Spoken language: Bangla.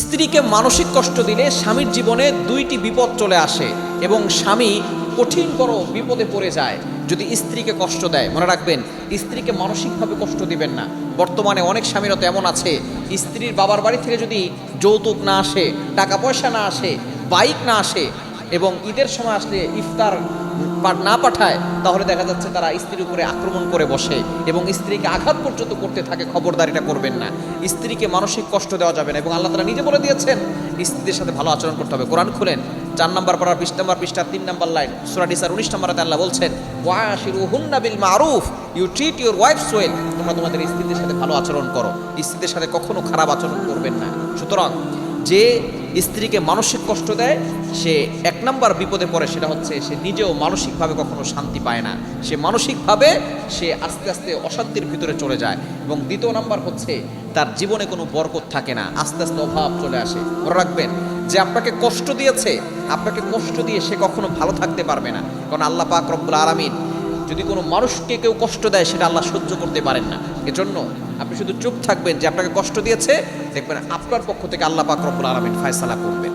স্ত্রীকে মানসিক কষ্ট দিলে স্বামীর জীবনে দুইটি বিপদ চলে আসে এবং স্বামী কঠিন বড় বিপদে পড়ে যায় যদি স্ত্রীকে কষ্ট দেয়। মনে রাখবেন, স্ত্রীকে মানসিকভাবে কষ্ট দিবেন না। বর্তমানে অনেক স্বামীরা তো এমন আছে, স্ত্রীর বাবার বাড়ি থেকে যদি যৌতুক না আসে, টাকা পয়সা না আসে, বাইক না আসে এবং ঈদের সময় আসলে ইফতার না পাঠায়, তাহলে দেখা যাচ্ছে তারা স্ত্রীর উপরে আক্রমণ করে বসে এবং স্ত্রীকে আঘাত পর্যন্ত করতে থাকে। খবরদারিটা করবেন না, স্ত্রীকে মানসিক কষ্ট দেওয়া যাবে না। এবং আল্লাহ তাআলা নিজে বলে দিয়েছেন স্ত্রীদের সাথে ভালো আচরণ করতে হবে। কোরআন খুলেন 4 নম্বর পারা 20 নম্বর পৃষ্ঠা 3 নম্বর লাইন, সূরা নিসার 19 নম্বরে আল্লাহ বলছেন, ওয়াশিরুহুন্না বিল মারুফ, you treat your wives well. তোমরা তোমাদের স্ত্রীদের সাথে ভালো আচরণ করো, স্ত্রীদের সাথে কখনো খারাপ আচরণ করবেন না। সুতরাং যে স্ত্রীকে মানসিক কষ্ট দেয় সে 1 নম্বর বিপদে পড়ে, সেটা হচ্ছে সে নিজেও মানসিকভাবে কখনো শান্তি পায় না, সে মানসিকভাবে সে আস্তে আস্তে অশান্তির ভিতরে চলে যায়। এবং 2 নম্বর হচ্ছে তার জীবনে কোনো বরকত থাকে না, আস্তে আস্তে অভাব চলে আসে। মনে রাখবেন, যে আপনাকে কষ্ট দিয়েছে, আপনাকে কষ্ট দিয়ে সে কখনো ভালো থাকতে পারবে না। কারণ আল্লাহ পাক রব্বুল আলামিন যদি কোনো মানুষকে কেউ কষ্ট দেয় সেটা আল্লাহ সহ্য করতে পারেন না। এজন্য আপনি শুধু চুপ থাকবেন, যে আপনাকে কষ্ট দিয়েছে, দেখবেন আপনার পক্ষ থেকে আল্লাহ পাক রব্বুল আলামিন ফয়সালা করবেন।